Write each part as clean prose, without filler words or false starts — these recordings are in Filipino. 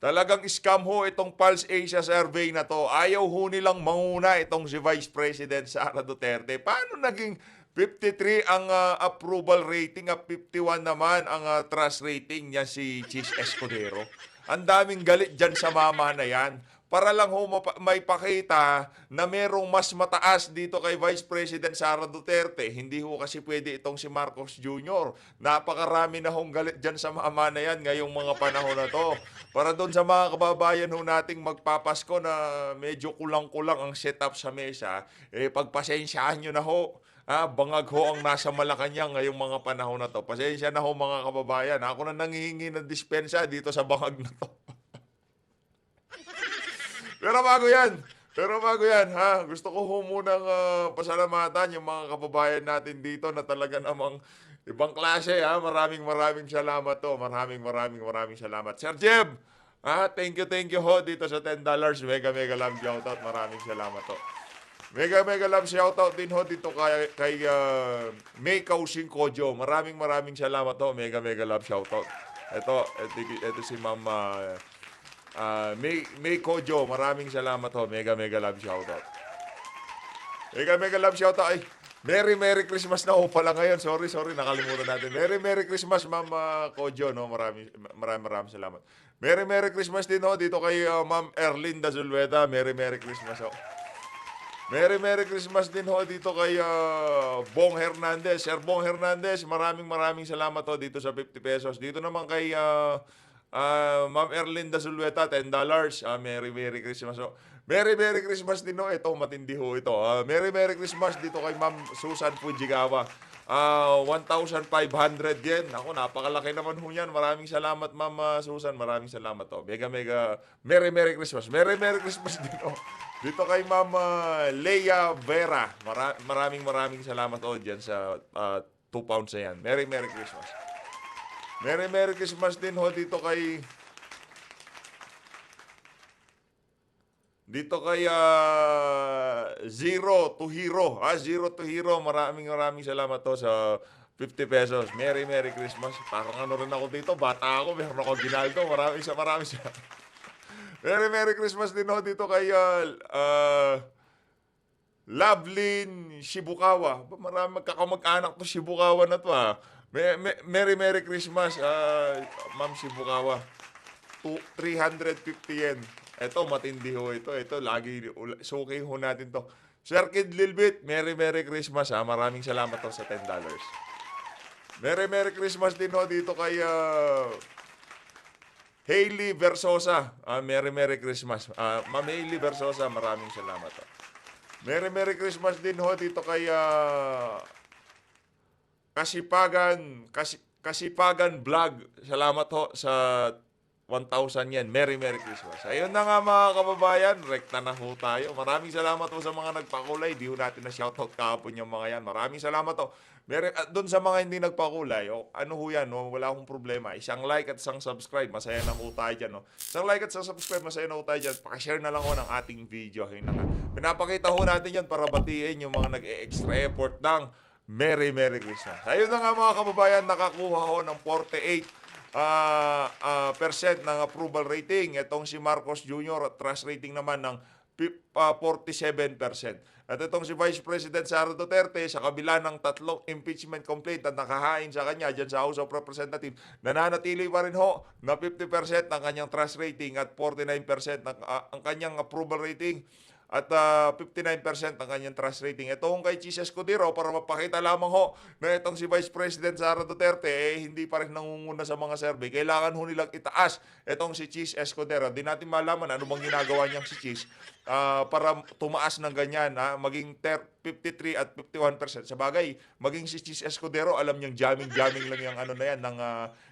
Talagang scam ho itong Pulse Asia survey na to. Ayaw ho nilang manguna itong si Vice President Sara Duterte. Paano naging 53 ang approval rating at 51 naman ang trust rating niya si Chis Escudero? Ang daming galit dyan sa mama na yan. Para lang ho may pakita na merong mas mataas dito kay Vice President Sara Duterte. Hindi ho kasi pwede itong si Marcos Jr. Napakarami na hong galit dyan sa mama na yan ngayong mga panahon na to. Para doon sa mga kababayan ho nating magpapasko na medyo kulang-kulang ang setup sa mesa, pagpasensyaan nyo na ho. Bangag ho ang nasa Malacanang ngayong mga panahon na to. Pasensya na ho mga kababayan. Ako na nangihingi ng dispensa dito sa bangag na to. Pero bago yan, ha? Gusto ko ho munang pasalamatan yung mga kababayan natin dito na talaga namang ibang klase, ha? Maraming salamat to. Maraming salamat. Sir Jeb, thank you ho dito sa $10. Mega love shoutout. Maraming salamat to. Mega love shoutout din ho dito kay May Kausing Kojo. Maraming salamat to. Mega love shoutout. Ito si Ma'am May Kojo, maraming salamat ho. Mega love shoutout. Mega love shoutout. Ay, Merry Christmas na ho pala ngayon. Sorry, nakalimutan natin. Merry Christmas, Ma'am Kojo, no? Maraming salamat. Merry Christmas din ho dito kay Ma'am Erlinda Zulweta. Merry Christmas ho. Merry Christmas din ho dito kay Bong Hernandez. Sir Bong Hernandez, maraming salamat ho dito sa 50 pesos. Dito naman kay Ma'am Erlinda Zulweta, $10. Merry Christmas ho. Merry Christmas din ho. Ito, matindi ho ito. Merry Christmas dito kay Ma'am Susan Fujigawa. 1,500 yen. Ako, napakalaki naman ho yan. Maraming salamat, Ma'am Susan. Maraming salamat ho. Mega Merry Christmas. Merry Christmas din ho. Dito kay Ma'am Leia Vera. Maraming salamat ho dyan sa 2 pounds na yan. Merry Christmas. Merry Christmas din ho dito kay Zero to Hero. Zero to Hero. Maraming salamat ho sa 50 pesos. Merry Christmas. Parang ano rin ako dito. Bata ako. Meron ako ginaldo. Maraming salamat. Merry Christmas din ho dito kay Lovelyn Shibukawa. Marami magkakamag-anak to Shibukawa na to Merry Christmas, Ma'am Shibukawa. 350 yen. Ito, matindi ho ito. Ito, lagi, suki ho natin to. Sir Kid Lilbit, Merry Christmas, Maraming salamat to sa $10. Merry Christmas din ho dito kay Hailey Versosa. Merry Christmas. Ma'am Hailey Versosa, maraming salamat to. Merry Christmas din ho dito kay Kasipagan Vlog. Salamat ho sa 1,000 yen. Merry Christmas. Ayun na nga mga kababayan, rekta na ho tayo. Maraming salamat ho sa mga nagpakulay. Di ho natin na shoutout kahapon yung mga yan. Maraming salamat ho. Doon sa mga hindi nagpakulay, ano ho yan, wala akong problema. Isang like at isang subscribe, masaya na ho tayo dyan. Isang like at isang subscribe, masaya na ho tayo dyan. Pakishare na lang ho ng ating video. Pinapakita ho natin yan para batiin yung mga nag-extra effort ng Merry Christmas. Ayun na nga mga kababayan, nakakuha ho ng 48% ng approval rating. Itong si Marcos Jr. at trust rating naman ng 47%. At itong si Vice President Sara Duterte, sa kabila ng 3 impeachment complaint at nakahain sa kanya dyan sa House of Representatives, nananatili pa rin ho na 50% ng kanyang trust rating at 49% ang kanyang approval rating at 59% ang kanyang trust rating. Itong kay Chis Escudero, para mapakita lamang ho na itong si Vice President Sara Duterte hindi pa rin nangunguna sa mga survey. Kailangan ho nilang itaas itong si Chis Escudero. Di natin malaman ano bang ginagawa niyang si Chis para tumaas ng ganyan, maging 53 at 51%. Sa bagay, maging si Chis Escudero, alam niyang jamming lang yung ano na yan, ng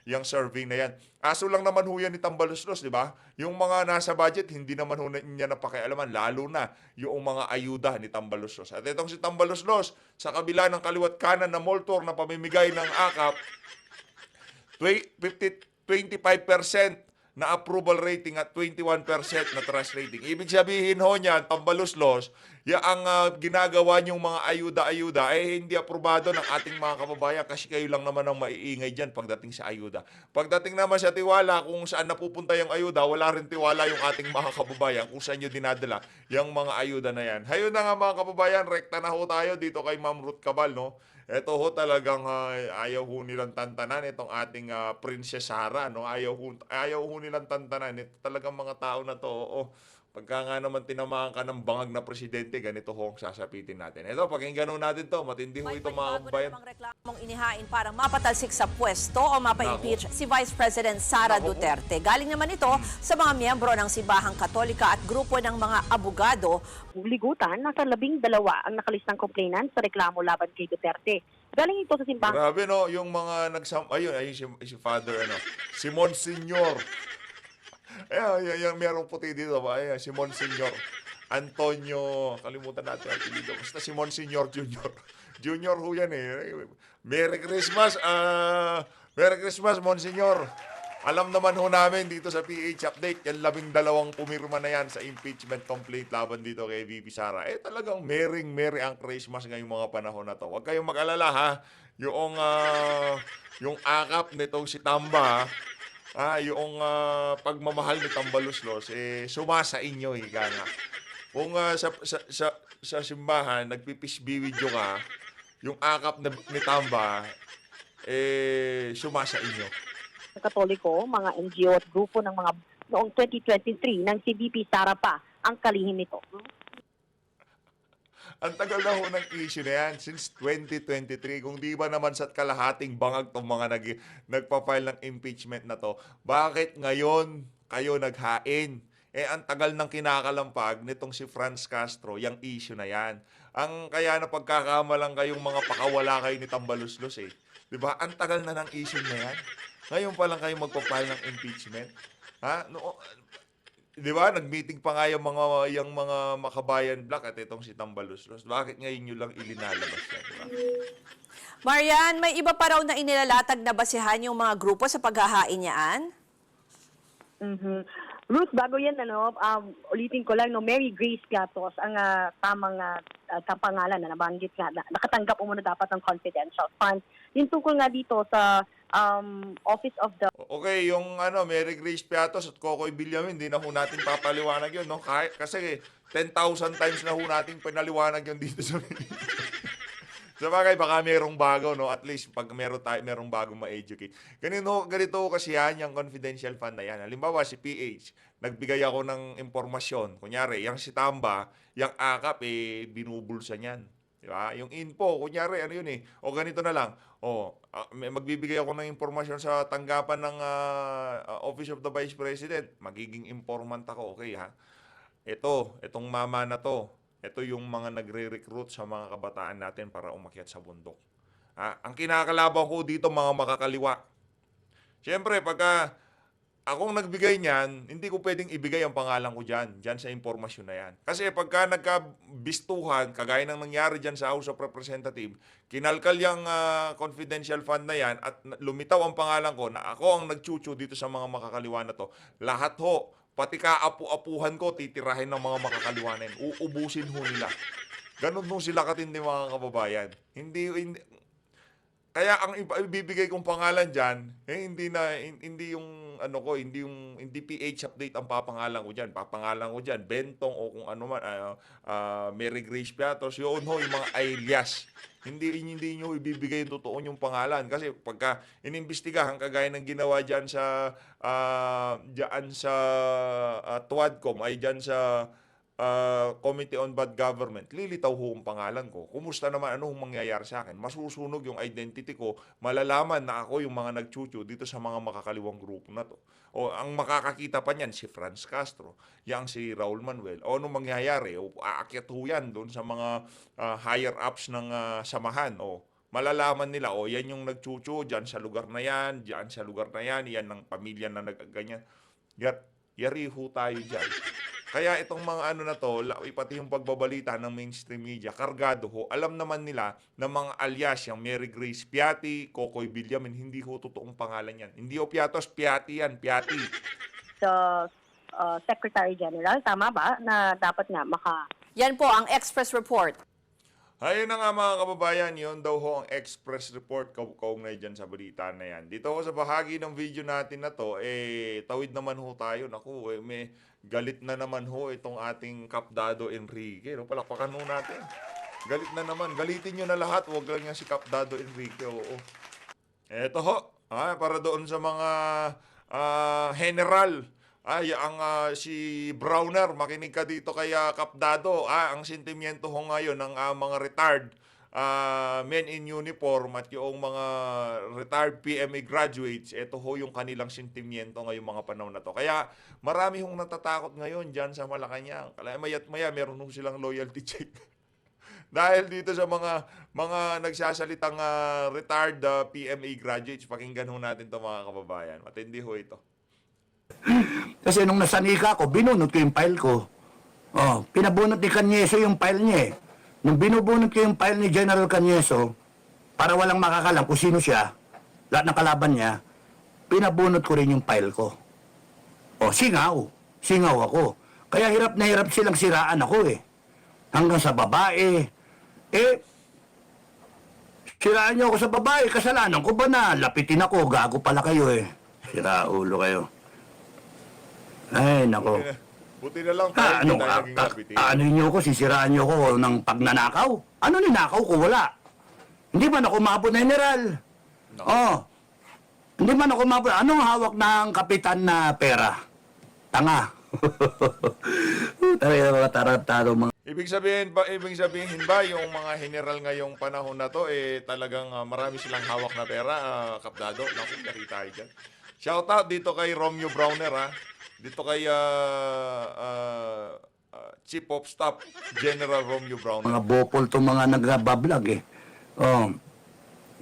yung survey na yan. Aso lang naman ho yan ni Tambaluslos, di ba? Yung mga nasa budget, hindi naman ho niya napakialaman, lalo na yung mga ayuda ni Tambaluslos. At itong si Tambaluslos, sa kabila ng kaliwat kanan na mall tour na pamimigay ng AKAP, 25% na approval rating at 21% na trust rating. Ibig sabihin ho niyan, tambaluslos, ang ginagawa niyong mga ayuda-ayuda hindi aprobado ng ating mga kababayan kasi kayo lang naman ang maiingay dyan pagdating sa ayuda. Pagdating naman sa tiwala, kung saan napupunta yung ayuda, wala rin tiwala yung ating mga kababayan kung saan nyo dinadala yung mga ayuda na yan. Hayo na nga mga kababayan, rekta na ho tayo dito kay Ma'am Ruth Cabal, no? Ito ho talagang ayaw ho nilang tantanan itong ating Princess Sarah, no? Ayaw ho nilang tantanan. Ito talagang mga tao na to, pagka nga naman tinamaan ka ng bangag na presidente, ganito ho ang sasapitin natin. Ito, pakinggan ho natin to. Matindi ho May ito mga panibago na kababayan. namang reklamong inihain para mapatalsik sa pwesto o mapa-impeach si Vice President Sara Duterte. Galing naman ito sa mga miyembro ng Simbahang Katolika at grupo ng mga abogado. Ligutan, nasa 12 ang nakalistang complainant sa reklamo laban kay Duterte. Galing ito sa simbahan. Grabe no, yung mga ayun si Father si Monsignor. Yung merong puti dito ba? Ayan, si Monsignor Antonio, kalimutan natin ang dito. Basta si Monsignor Junior. Junior ho yan Merry Christmas, Merry Christmas, Monsignor. Alam naman ho namin dito sa PH Update, yung 12 pumirma na yan sa impeachment complaint laban dito kay VP Sara. Talagang merry ang Christmas ngayong mga panahon na to. Huwag kayong mag-alala ha. Yung akap nitong si Tamba, yung pagmamahal ni Tambaluslos, sumasa inyo, higa nga. Kung sa simbahan, nagpipisbiwidyo ka, yung akap ni Tamba, sumasa inyo. Katoliko, mga NGO at grupo ng mga noong 2023 ng si VP Sara pa ang kalihim nito. Ang tagal na ho ng issue na yan, since 2023. Kung di ba naman sa kalahating bangag itong mga nagpa-file ng impeachment na to, bakit ngayon kayo naghain? Ang tagal ng kinakalampag nitong si Franz Castro, yung issue na yan. Ang kaya na pagkakamalang kayong mga pakawala kayo ni Tambaluslos Diba? Ang tagal na ng issue na yan. Ngayon pa lang kayo magpa-file ng impeachment. Di ba? Nag-meeting pa nga yung mga makabayan black at itong si Tambaluslos. Bakit ngayon nyo lang ilinalabas yan? Diba? Marian, may iba pa raw na inilalatag na basihan yung mga grupo sa paghahain niyaan? Ruth, bago yan, ulitin ko lang, Mary Grace Gatos, ang tamang kapangalan na nabanggit nga, nakatanggap muna dapat ng confidential funds. Yung tungkol nga dito sa Office of the... Okay, yung Mary Grace Piatos at Cocoy Villamin, hindi na ho natin papaliwanag yun, no? Kasi 10,000 times na ho natin pinaliwanag yun dito sa Sa bagay, baka merong bago, no? At least, pag merong bagong ma-educate. Ganito kasi yan, yung confidential fund na yan. Halimbawa, si PH, nagbigay ako ng impormasyon. Kunyari, yung si Tamba, yung akap, binubulsa niyan. Diba? Yung info, kunyari, o ganito na lang. Magbibigay ako ng impormasyon sa tanggapan ng Office of the Vice President. Magiging informant ako, okay ha? Itong mama na to. Ito yung mga nagre-recruit sa mga kabataan natin para umakyat sa bundok. Ang kinakalaban ko dito, mga makakaliwa. Siyempre, pagka akong nagbigay niyan, hindi ko pwedeng ibigay ang pangalan ko dyan sa impormasyon na yan. Kasi pagka nagkabistuhan, kagaya ng nangyari dyan sa House of Representatives, kinalkal yung confidential fund na yan at lumitaw ang pangalan ko na ako ang nagchuchu dito sa mga makakaliwa na to. Lahat ho, pati kaapu-apuhan ko, titirahin ng mga makakaliwa na yan. Uubusin ho nila. Ganun ho sila katindi mga kababayan. Hindi kaya ang ibibigay kong pangalan diyan, hindi yung hindi PH Update ang papangalan ko diyan. Papangalan ko diyan Bentong o kung ano man, Mary Grace Piatos, yun ho yung mga alias. Hindi niyo ibibigay yung totoo yung pangalan kasi pagka inimbestigahan kagaya ng ginawa diyan sa TWADCOM ay diyan sa Committee on Bad Government, lilitaw ho ang pangalan ko. Kumusta naman, anong mangyayari sa akin? Masusunog yung identity ko, malalaman na ako yung mga nagchuchu dito sa mga makakaliwang grupo na to. O ang makakakita pa niyan, si Franz Castro, yang si Raul Manuel. O anong mangyayari? O aakyat ho yan doon sa mga higher ups ng samahan. O malalaman nila, yan yung nagchuchu, dyan sa lugar na yan, dyan sa lugar na yan, yan ng pamilya na nagganyan. Yari ho tayo dyan. Kaya itong mga na to, pati yung pagbabalita ng mainstream media, kargado ho. Alam naman nila na mga alias, yung Mary Grace Piati, Cocoy Villamin, hindi ho totoong pangalan yan. Hindi ho Piatos, Piati yan, Piati. the Secretary General. Tama ba? Na dapat nga Yan po ang Express Report. Ayun na nga mga kababayan, yun daw ho ang Express Report kaugnay dyan sa balita na yan. Dito ho sa bahagi ng video natin na to, tawid naman ho tayo. Naku, may galit na naman ho itong ating Kapdado Enrique. No? Palakpakan ho natin. Galit na naman. Galitin nyo na lahat. Huwag lang yan si Kapdado Enrique. Oo. Eto ho. Para doon sa mga general. Si Browner, makinig ka dito kay Kapdado. Ang sentimiento ho ngayon ng mga retired men in uniform at yung mga retired PMA graduates, ito ho yung kanilang sentimiento ngayong mga panahon na to. Kaya marami hong natatakot ngayon dyan sa Malacanang. Kaya maya't maya meron ho silang loyalty check. Dahil dito sa mga nagsasalitang retired PMA graduates, pakinggan ho natin to mga kababayan. Matindi ho ito. Kasi nung nasanika ko, binunot ko yung file ko. Pinabunot ni Canyeso yung file niya eh. Nung binubunot ko yung file ni General Canyeso, para walang makakalam kung sino siya, lahat ng kalaban niya, pinabunot ko rin yung file ko. Singaw. Singaw ako. Kaya hirap na hirap silang siraan ako eh. Hanggang sa babae. Siraan niyo ako sa babae. Kasalanan ko ba na lapitin ako? Gago pala kayo eh. Sira ulo kayo. Ay, nako. Buti na lang tayo hindi tayo naging lapitin. Ano nyo ko, sisiraan nyo ko ng pagnanakaw? Ano ninakaw ko? Wala. Hindi man ako mabot na general. No. Hindi man ako mabot. Anong hawak ng kapitan na pera? Tanga. Talaga mga tarantado mga. Ibig sabihin ba yung mga general ngayong panahon na to talagang marami silang hawak na pera, Kapdado? Naku, nakita tayo dyan. Shout out dito kay Romeo Browner Dito kay Chief of Staff General Romeo Browner. Mga bopol to mga nagbablog eh.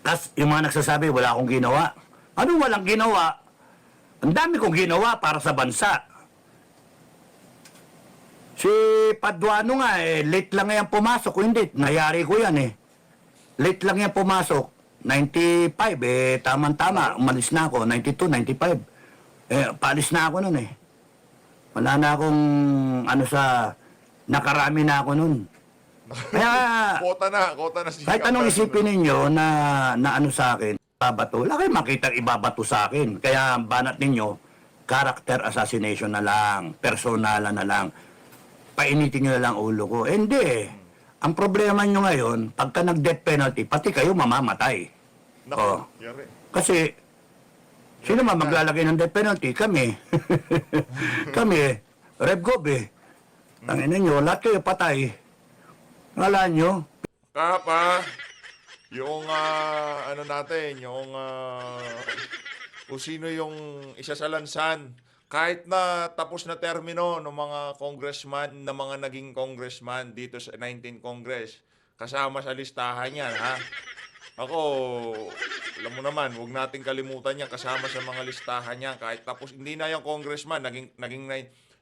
Tas yung mga nagsasabi wala akong ginawa. Ano walang ginawa? Ang dami kong ginawa para sa bansa. Si Paduano nga late lang yan pumasok. O hindi, nayari ko yan eh. Late lang yan pumasok. 95 tama-tama. Umalis na ako. 92, 95. Paalis na ako nun eh. Wala na akong nakarami na ako nun. Kaya, Kota na si kahit anong isipin ninyo na ano sa akin, babato, wala kayong makita ibabato sa akin. Kaya banat ninyo, character assassination na lang, personalan na lang. Painitin nyo na lang ulo ko. Hindi eh. Ang problema nyo ngayon, pagka nag-death penalty, pati kayo mamamatay. Naku, yari. Kasi, sino man maglalagay ng death penalty? Kami. Kami, Reb Gob eh. Tangina nyo, lahat kayo patay. Ngalan nyo, Kapa, yung kung sino yung isa sa lansan, kahit na tapos na termino ng mga congressman, na mga naging congressman dito sa 19 Congress, kasama sa listahan yan, ha? Ako, alam mo naman, huwag nating kalimutan yan, kasama sa mga listahan yan, kahit tapos, hindi na yung congressman,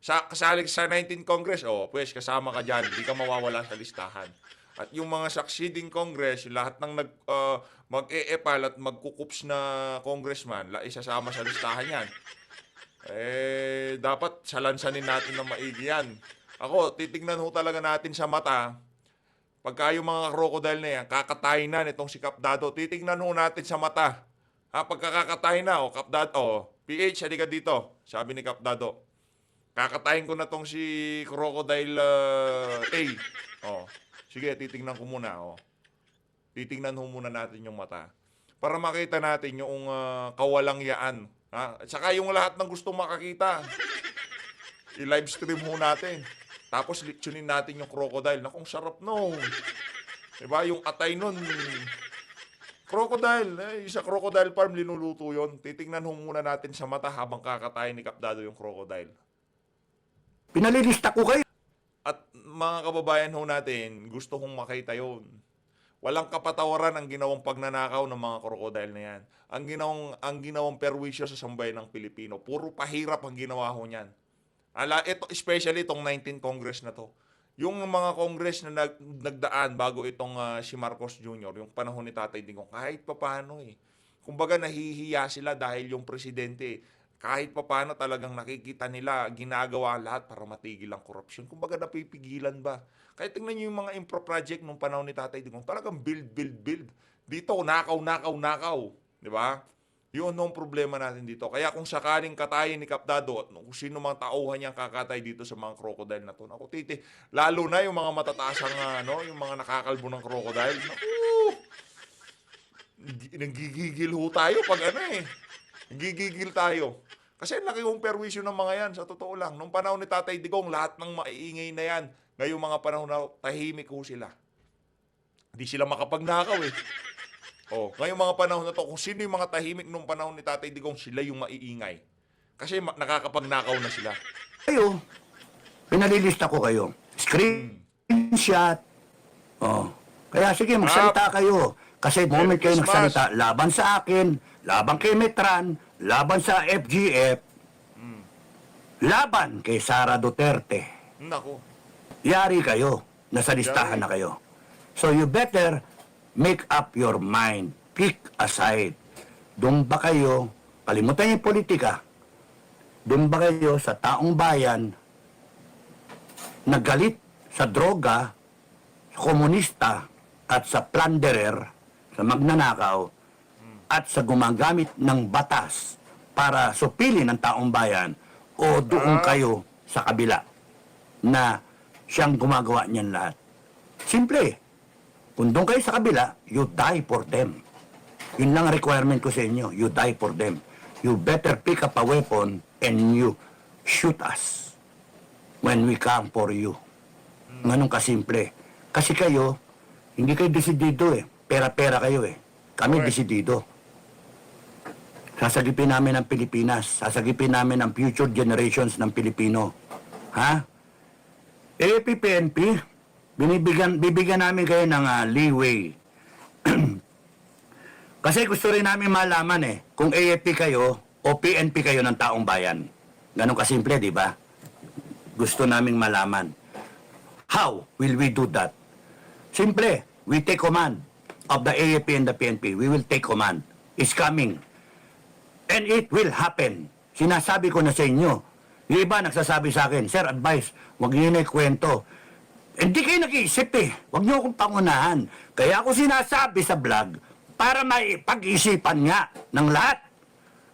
kasali sa 19 Congress, pues kasama ka dyan, hindi ka mawawala sa listahan. At yung mga succeeding Congress, lahat ng mag-e-epal at magkukups na congressman, isasama sa listahan yan. Dapat salansanin natin ng maigi yan. Ako, titignan ho talaga natin sa mata, pagka yung mga crocodile na yan, kakatayin na nitong si Kapdado, titignan ho natin sa mata. Pagkakatayin na, Kapdado, PH, halika dito, sabi ni Kapdado. Kakatayin ko na tong si Crocodile A. Sige, titignan ko muna. Titignan ho muna natin yung mata. Para makita natin yung kawalangyaan. At saka yung lahat ng gustong makakita. I-live stream ho natin. Tapos litsunin natin yung crocodile. Nakong sarap no. Diba? Yung atay nun. Crocodile. Sa crocodile farm, linuluto yon. Titignan ho muna natin sa mata habang kakatayin ni Kapdado yung crocodile. pinalilista ko kayo. At mga kababayan ho natin, gusto kong makita yon. Walang kapatawaran ang ginawang pagnanakaw ng mga krokodile na yan. Ang ginawang perwisyo sa sambayan ng Pilipino. Puro pahirap ang ginawa ho niyan. Especially itong 19 Congress na to. Yung mga Congress na nagdaan bago itong si Marcos Jr., yung panahon ni Tatay Digong, kahit papaano eh. Kumbaga nahihiya sila dahil yung presidente kahit papaano talagang nakikita nila ginagawa lahat para matigil ang korupsyon. Kumbaga napipigilan ba? Kahit tingnan niyo yung mga infra project nung panahon ni Tatay Digong, talagang build, build, build. Dito, nakaw, nakaw, nakaw. Di ba? Yun ang problema natin dito. Kaya kung sakaling katayin ni Kapdado at kung sino mga tauhan niyang kakatay dito sa mga crocodile na to, naku titi, lalo na yung mga matataasang, yung mga nakakalbo ng crocodile, naku, nagigigil ho tayo pag nagigigil tayo. Kasi laki yung perwisyo ng mga yan, sa totoo lang. Nung panahon ni Tatay Digong, lahat ng maiingay na yan, ngayong mga panahon na tahimik ho sila. Hindi sila makapagnakaw ngayong mga panahon na to, kung sino yung mga tahimik nung panahon ni Tatay Digong, sila yung maiingay. Kasi nakakapagnakaw na sila. Kayo, pinalilista ko kayo. Screenshot. Kaya sige, magsalita kayo. Kasi moment kayo Christmas. nagsalita, laban sa akin, laban kay Metran, laban sa FGF, laban kay Sara Duterte. Nako. Yari kayo. Nasa listahan na kayo. So you better make up your mind. Pick a side. Doon ba kayo, kalimutan yung politika, doon ba kayo sa taong bayan na galit sa droga, sa komunista, at sa plunderer, sa magnanakaw, at sa gumagamit ng batas para supilin ang taong bayan, o doon kayo sa kabila na siyang gumagawa niyan lahat? Simple. Kung doon kayo sa kabila, you die for them. Yun lang ang requirement ko sa inyo. You die for them. You better pick up a weapon and you shoot us when we come for you. Ganun kasimple. Kasi kayo, hindi kayo desidido Pera-pera kayo Kami Correct. desidido. Sasagipin namin ang Pilipinas. Sasagipin namin ang future generations ng Pilipino. Ha? AFP, PNP, bibigyan namin kayo ng leeway. Kasi gusto rin namin malaman kung AFP kayo o PNP kayo ng taong bayan. Ganun kasimple, di ba? Gusto naming malaman. How will we do that? Simple, we take command of the AFP and the PNP. We will take command. It's coming. And it will happen. Sinasabi ko na sa inyo. Yung iba nagsasabi sa akin, Sir, advice, huwag niyo na ikwento. Hindi kayo nag-iisip Huwag niyo akong pangunahan. Kaya ako sinasabi sa vlog para maipag-isipan nga ng lahat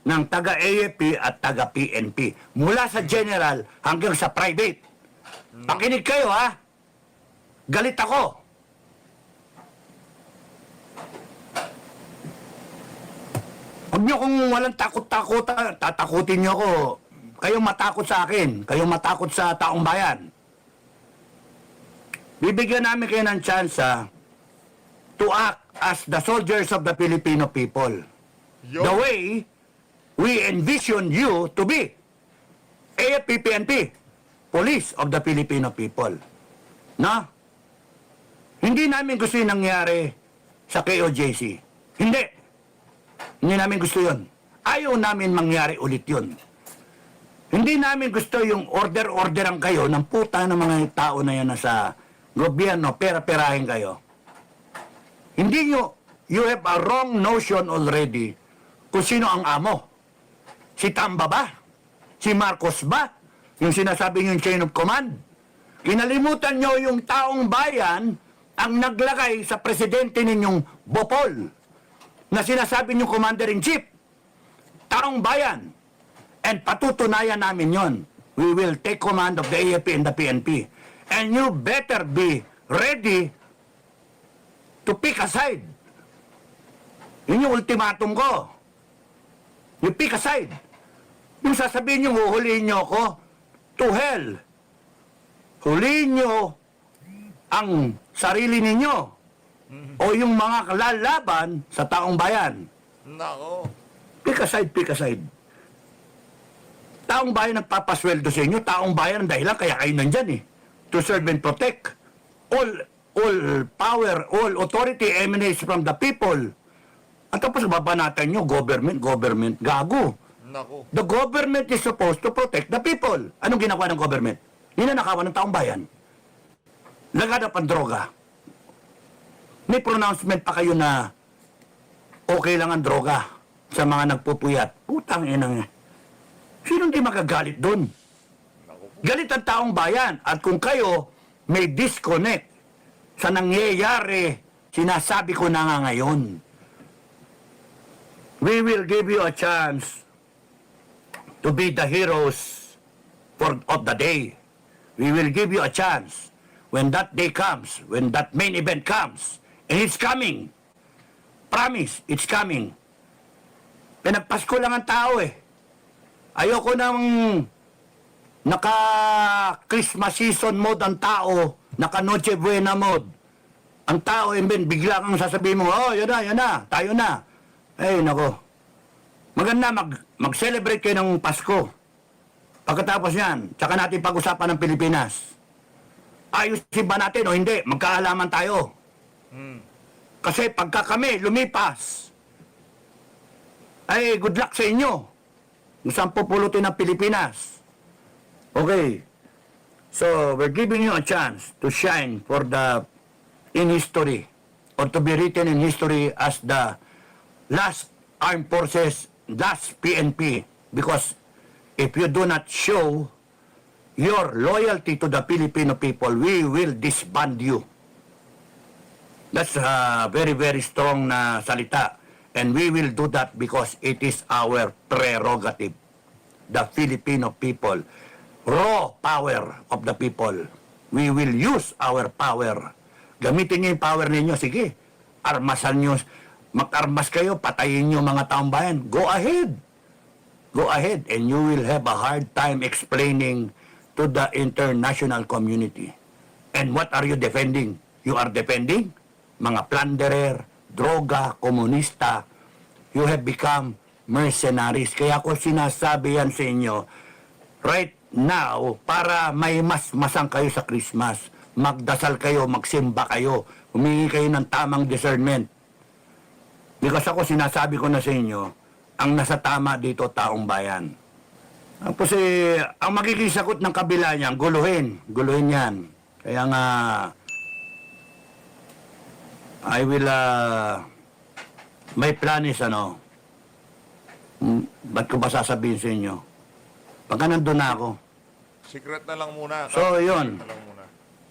ng taga-AFP at taga-PNP. Mula sa general hanggang sa private. Pakinig kayo Galit ako. Huwag niyo kung walang takot-takutan, tatakutin niyo ako. Kayong matakot sa akin. Kayong matakot sa taong bayan. Bibigyan namin kayo ng tsansa to act as the soldiers of the Filipino people. Yo. The way we envision you to be. AFP, PNP, police of the Filipino people. Na? Hindi namin gusto yung nangyari sa KOJC. Hindi. Hindi namin gusto yun. Ayaw namin mangyari ulit yun. Hindi namin gusto yung order-orderan kayo ng puta ng mga tao na yan na sa gobyerno, pera-perahin kayo. Hindi nyo, you have a wrong notion already kung sino ang amo. Si Tamba ba? Si Marcos ba? Yung sinasabi nyo yung chain of command? Kinalimutan nyo yung taong bayan ang naglagay sa presidente ninyong Bopol na sinasabi nyo commander-in-chief. Taong bayan. And patutunayan namin yon. We will take command of the AFP and the PNP. And you better be ready to pick a side. Yun yung ultimatum ko. You pick a side. Yung sasabihin nyo, huhulihin nyo ako to hell. Hulihin nyo ang sarili ninyo o yung mga lalaban sa taong bayan. Nako. Pick a side, pick a side. Taong bayan nagpapasweldo sa inyo, taong bayan ang dahilan kaya kayo nandyan to serve and protect. All power, all authority emanates from the people. At tapos babanatan nyo, government, gago. Nako. The government is supposed to protect the people. Anong ginagawa ng government? Ninanakawan ng taong bayan. Laganap ang droga. May pronouncement pa kayo na okay lang ang droga sa mga nagpupuyat. Putang inang Sino hindi magagalit doon? Galit ang taong bayan. At kung kayo may disconnect sa nangyayari, sinasabi ko na nga ngayon, we will give you a chance to be the heroes of the day. We will give you a chance when that day comes, when that main event comes, and it's coming. Promise, it's coming. Pinagpasko lang ang tao eh. Ayoko nang naka-Christmas season mode ang tao, naka-Noche Buena mode. Ang tao, bigla kang sasabihin mo, oh, yan na, tayo na. Ay, nako. Maganda mag-celebrate kayo ng Pasko. Pagkatapos yan, tsaka natin pag-usapan ng Pilipinas. Ayusin ba natin o hindi? Magkaalaman tayo. Kasi pagka kami lumipas, ay good luck sa inyo. Kung saan pupulutin ng Pilipinas. Okay. So, we're giving you a chance to shine in history or to be written in history as the last armed forces, last PNP. Because if you do not show your loyalty to the Filipino people, we will disband you. That's a very, very strong na salita. And we will do that because it is our prerogative. The Filipino people. Raw power of the people. We will use our power. Gamitin niyo yung power ninyo. Sige, armasan niyo. Mag-armas kayo, patayin niyo mga taong bayan. Go ahead. Go ahead and you will have a hard time explaining to the international community. And what are you defending? You are defending mga plunderer, droga, komunista. You have become mercenaries. Kaya ako sinasabi yan sa inyo, right now, para may masang kayo sa Christmas, magdasal kayo, magsimba kayo, humingi kayo ng tamang discernment. Because ako sinasabi ko na sa inyo, ang nasa tama dito, taong bayan. Tapos ang magiging sagot ng kabila niyan, guluhin yan. Kaya nga, I will, may plan is ba't ko ba sasabihin sa inyo? Pagka nandun na ako. Secret na lang muna. So, yun. Secret na lang muna.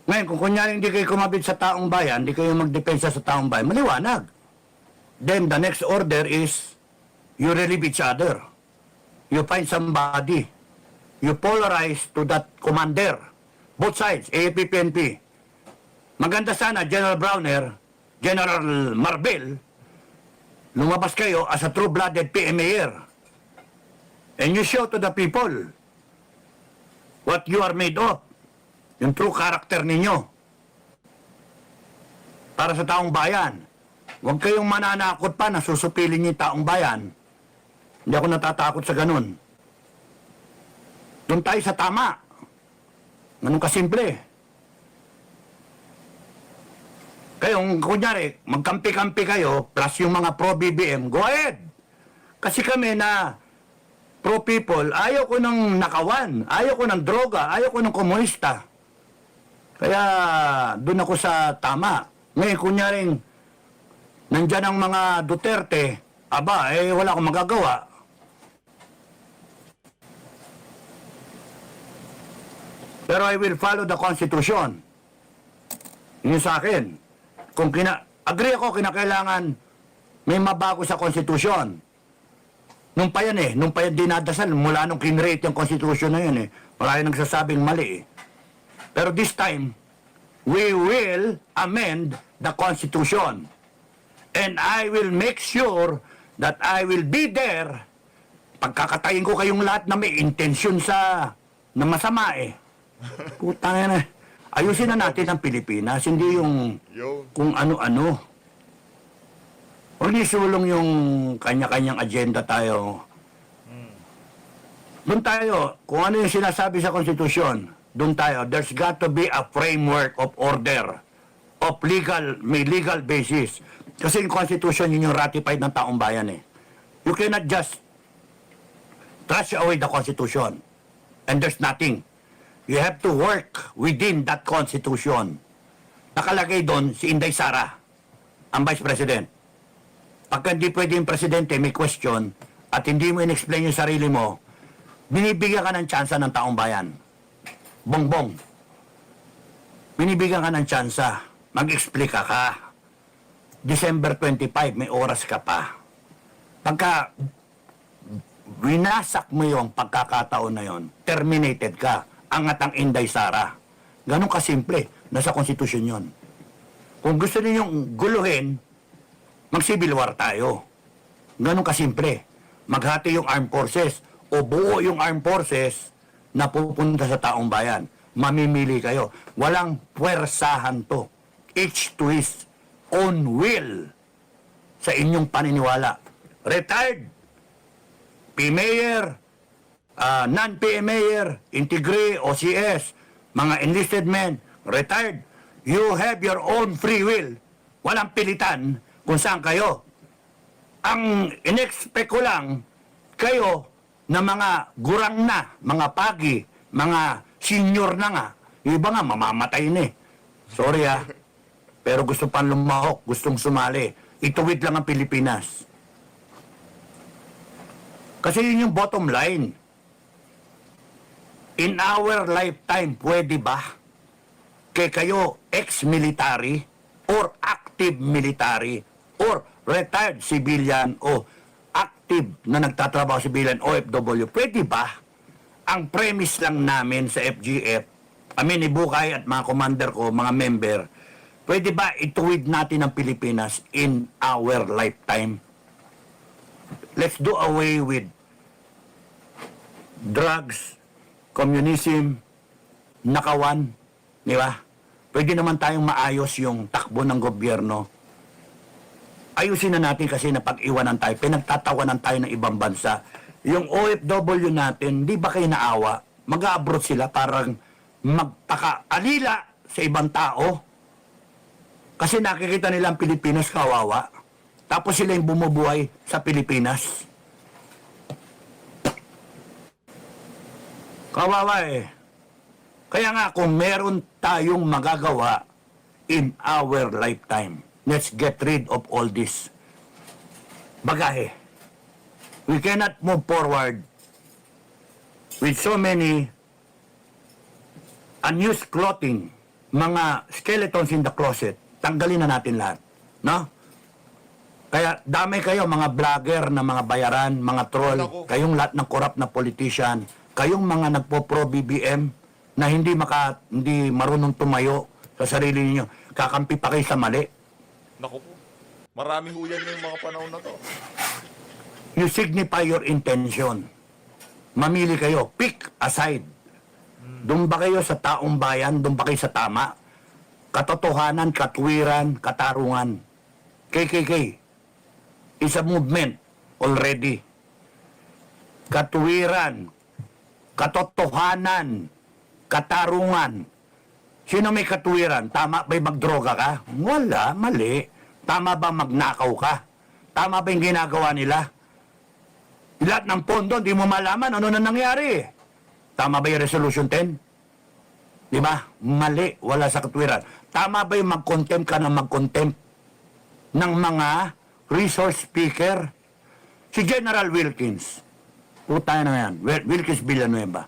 Ngayon, kung kunyari hindi kayo kumabit sa taong bayan, hindi kayo magdepensa sa taong bayan, maliwanag. Then, the next order is, you relieve each other. You find somebody. You polarize to that commander. Both sides, AFP, PNP. Maganda sana, General Browner, General Marbel, lumabas kayo as a true-blooded PMAer. And you show to the people what you are made of. Yung true character ninyo. Para sa taong bayan. Huwag kayong mananakot pa na susupilin niyo yung taong bayan. Hindi ako natatakot sa ganun. Doon tayo sa tama. Ganun kasimple. Kayong, kunyari, magkampi-kampi kayo, plus yung mga pro-BBM, go ahead. Kasi kami na pro-people, ayaw ko ng nakawan, ayaw ko ng droga, ayaw ko ng komunista. Kaya, doon ako sa tama. Ngayon, kunyaring, nandyan ang mga Duterte, aba, wala akong magagawa. Pero I will follow the Constitution. Yun sa akin. Kung agree ako, kinakailangan may mabago sa Constitution. Nung pa yan nung pa yan dinadasal, mula nung kinrate yung Constitution na yun Marami nagsasabing mali Pero this time, we will amend the Constitution. And I will make sure that I will be there. Pagkakatayin ko kayong lahat na may intensyon na masama Putang yan Ayusin na natin ang Pilipinas, hindi yung kung ano-ano. Huwag nisulong yung kanya-kanyang agenda tayo. Doon tayo, kung ano yung sinasabi sa konstitusyon, doon tayo, there's got to be a framework of order, of may legal basis. Kasi yung constitution, yun yung ratified ng taong bayan You cannot just trash away the constitution. And there's nothing. You have to work within that constitution. Nakalagay doon si Inday Sara, ang Vice President. Pagka hindi pwede yung Presidente, may question, at hindi mo in-explain yung sarili mo, binibigyan ka ng tsansa ng taong bayan. Bongbong, binibigyan ka ng tsansa. Mag-explica ka. December 25, may oras ka pa. Pagka winasak mo yung pagkakataon na yon, terminated ka. Angat ang Inday Sara. Ganun kasimple. Nasa konstitusyon yon. Kung gusto ninyong guluhin, mag-civil war tayo. Ganun kasimple. Maghati yung armed forces o buo yung armed forces na pupunta sa taong bayan. Mamimili kayo. Walang puwersahan to. Each to his own will sa inyong paniniwala. Retired, P-Mayor, non-PM Mayor, Integre, OCS, mga enlisted men, retired, you have your own free will. Walang pilitan kung saan kayo. Ang in-expect ko lang, kayo na mga gurang na, mga pagi, mga senior na nga, yung iba nga mamamatay na eh. Sorry pero gusto pang lumahok, gustong sumali. Ituwid lang ang Pilipinas. Kasi yun yung bottom line. In our lifetime, pwede ba? Kayo ex-military or active military or retired civilian o active na nagtatrabaho civilian OFW, pwede ba? Ang premise lang namin sa FGF, ni Bukay at mga commander ko, mga member, pwede ba ituwid natin ang Pilipinas in our lifetime? Let's do away with drugs, communism, nakawan, di ba? Pwede naman tayong maayos yung takbo ng gobyerno. Ayusin na natin kasi napag-iwanan tayo, pinagtatawanan tayo ng ibang bansa. Yung OFW natin, di ba kayo naawa? Mag-abroad sila parang magpaka-alila sa ibang tao. Kasi nakikita nila ang Pilipinas kawawa. Tapos sila yung bumubuhay sa Pilipinas. Kawawa eh. Kaya nga kung meron tayong magagawa in our lifetime, let's get rid of all this bagahe. We cannot move forward with so many unused clothing, mga skeletons in the closet. Tanggalin na natin lahat. No? Kaya dami kayo, mga vlogger na mga bayaran, mga troll, kayong lahat ng corrupt na politician, kayong mga nagpo-pro BBM na hindi marunong tumayo sa sarili ninyo. Kakampi pa kayo sa mali. Naku po. Marami ho yan yung mga panahon na to. You signify your intention. Mamili kayo. Pick a side. Doon ba kayo sa taong bayan? Doon ba kayo sa tama? Katotohanan, katwiran, katarungan. KKK is a movement already. Katwiran, katotohanan, katarungan. Sino may katwiran? Tama ba'y magdroga ka? Wala, mali. Tama ba magnakaw ka? Tama ba yung ginagawa nila? Lahat ng pondo, di mo malaman ano na nangyari. Tama ba yung Resolution 10? Di ba? Mali, wala sa katwiran. Tama ba yung mag-contempt ka na mag-contempt ng mga resource speaker? Si General Wilkins, puta na yan, Wilkins Villanueva.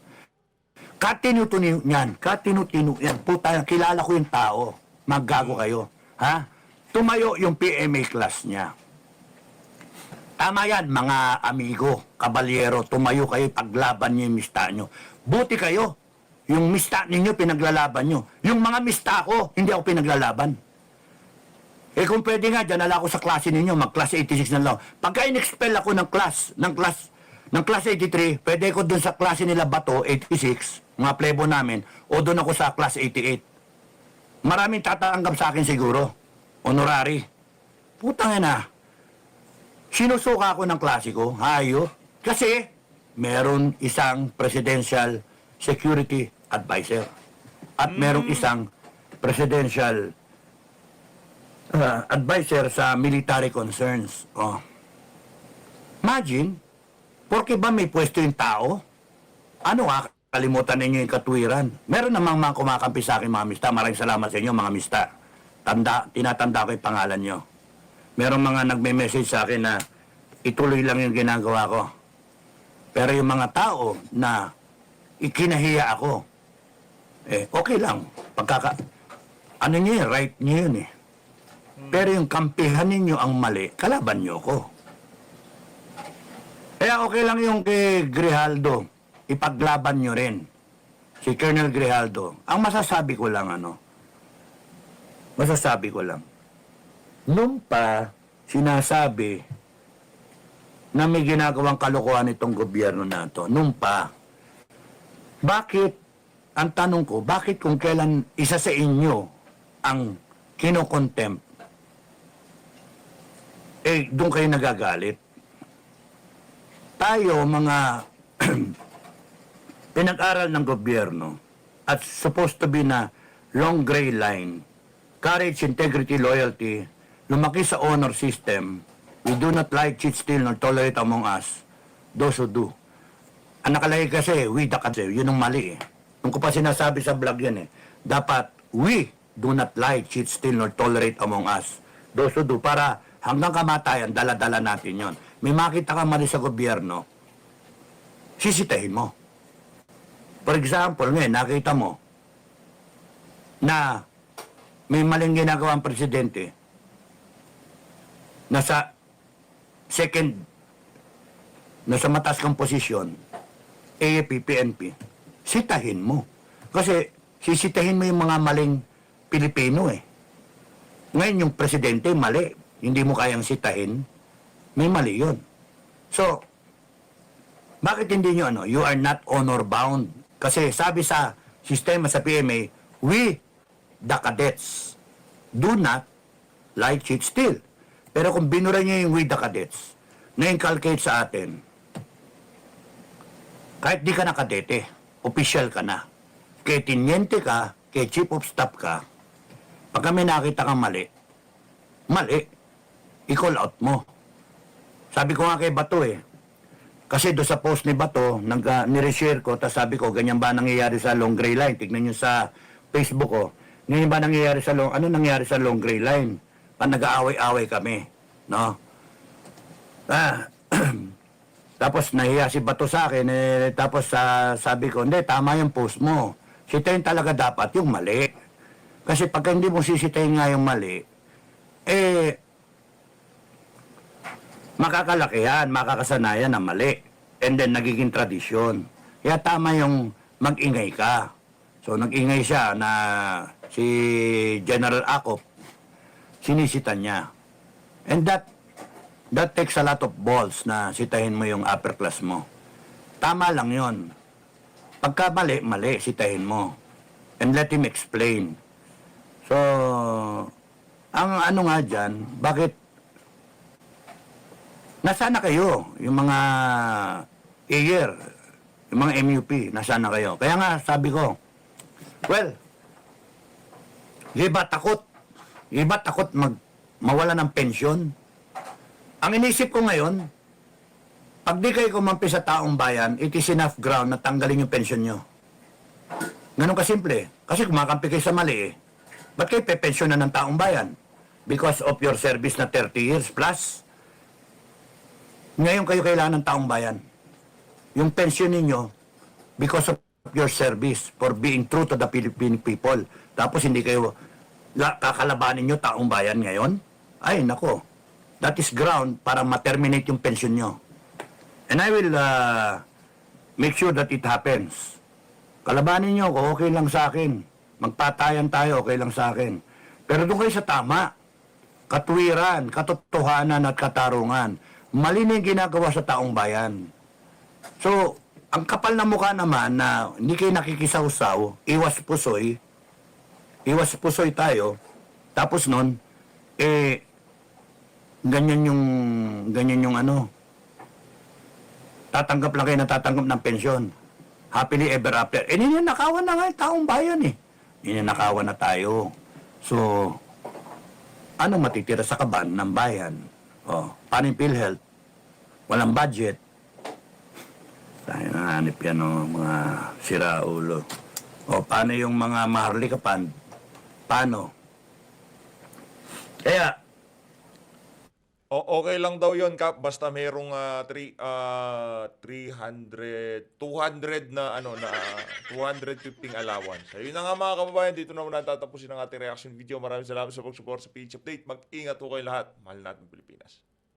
Katinu-tinu yan, puta na, kilala ko yung tao, maggago kayo. Ha? Tumayo yung PMA class niya. Tama yan, mga amigo, kabalyero, tumayo kayo, paglaban niyo yung mista nyo. Buti kayo, yung mista ninyo, pinaglalaban nyo. Yung mga mista ko, hindi ako pinaglalaban. Eh kung pwede nga, dyan nala ako sa klase ninyo, mag-class 86 na lang. Pagka in-expel ako ng class 83, pwede ko dun sa klase nila Bato, 86, mga plebo namin, o dun ako sa class 88. Maraming tatanggap sa akin siguro. Honorary. Putang ina. Sinusuka ako ng klase ko, hayop. Kasi, meron isang presidential security advisor. At merong isang presidential advisor sa military concerns. Oh. Imagine, porke ba may pwesto yung tao? Ano kalimutan ninyo yung katwiran? Meron namang mga kumakampi sa akin mga mista. Maraming salamat sa inyo mga mista. Tinatanda ko yung pangalan nyo. Merong mga nagme-message sa akin na ituloy lang yung ginagawa ko. Pero yung mga tao na ikinahiya ako, okay lang. Ano niyo yun, right niyo yun eh. Pero yung kampihan ninyo ang mali, kalaban niyo ko. Kaya okay lang yung kay Grijaldo, ipaglaban niyo rin. Si Colonel Grijaldo. Ang masasabi ko lang nung pa sinasabi na may ginagawang kalokohan itong gobyerno na to, nung pa, bakit, ang tanong ko, bakit kung kailan isa sa inyo ang kinokontempt, doon kayo nagagalit? Tayo, mga pinag-aral ng gobyerno at supposed to be na long gray line, courage, integrity, loyalty, lumaki sa honor system, we do not lie, cheat, steal, nor tolerate among us, those who do. Ang nakalagay kasi, we the kasi, yun ang mali eh. Nung ko pa sinasabi sa vlog yan eh, dapat, we do not lie, cheat, steal, nor tolerate among us, those who do, para hanggang kamatayan, dala-dala natin yon. May makita ka mali sa gobyerno, sisitahin mo. For example, ngayon, nakita mo na may maling ginagawa ang presidente, nasa mataas kang posisyon, AFP, PNP, sitahin mo. Kasi sisitahin mo yung mga maling Pilipino eh. Ngayon yung presidente, mali. Hindi mo kayang sitahin, may mali yun. So, bakit hindi nyo you are not honor bound. Kasi sabi sa sistema sa PMA, we, the cadets, do not lie, cheat, steal. Pero kung binura nyo yung we, the cadets, na-inculcate sa atin, kahit di ka na kadete, official ka na. Kaya tinyente ka, kaya chief of staff ka, pag kami nakita kang mali, i-call out mo. Sabi ko nga kay Bato kasi doon sa post ni Bato, nire-share ko, tapos sabi ko, ganyan ba nangyayari sa long gray line? Tignan nyo sa Facebook ko. Ganyan ba nangyayari sa ano nangyari sa long gray line? Nag-aaway-away kami, no? Tapos nahiya si Bato sa akin, tapos sabi ko, hindi, tama yung post mo. Sitayin talaga dapat yung mali. Kasi pagka hindi mo sisitayin nga yung mali, makakalakihan, makakasanayan na mali. And then, nagiging tradisyon. Kaya tama yung mag-ingay ka. So, nag-ingay siya na si General Acop, sinisita niya. And that takes a lot of balls na sitahin mo yung upper class mo. Tama lang yon. Pagka mali, sitahin mo. And let him explain. So, ang ano nga dyan, bakit nasana kayo, yung mga AIR, yung mga MUP, nasana kayo. Kaya nga, sabi ko, well, iba takot mawala ng pensyon. Ang inisip ko ngayon, pag di kayo kumampi sa taong bayan, it is enough ground na tanggalin yung pensyon nyo. Ganun kasimple. Kasi kumakampi kayo sa mali ba't kayo pepensyon na ng taong bayan? Because of your service na 30 years plus. Ngayon kayo kailangan ng taong bayan. Yung pensyon ninyo, because of your service for being true to the Philippine people. Tapos hindi kayo kakalabanin nyo taong bayan ngayon? Ay, nako. That is ground para ma-terminate yung pensyon nyo. And I will make sure that it happens. Kalabanin nyo ko, okay lang sa akin. Magpatayan tayo, okay lang sa akin. Pero doon kayo sa tama. Katwiran, katotohanan at katarungan. Mali na yung ginagawa sa taong bayan. So, ang kapal na mukha naman na hindi kayo nakikisawsaw, iwas pusoy tayo, tapos nun, ganyan yung ano, tatanggap lang kayo na tatanggap ng pensyon. Happily ever after. Ninanakawan na nga yung taong bayan Ninanakawan na tayo. So, ano matitira sa kaban ng bayan? Paano yung PhilHealth? Walang budget. Tayo nanganip yan, mga siraulo. Paano yung mga maharlika fund? Paano? Kaya, Okay lang daw yon Kap, basta merong 200 na 215 allowance. Ayun na nga mga kababayan, dito naman natatapusin ang ating reaction video. Maraming salamat sa pag-support sa PH Update. Mag-ingat po kayo lahat. Mahal natin Pilipinas.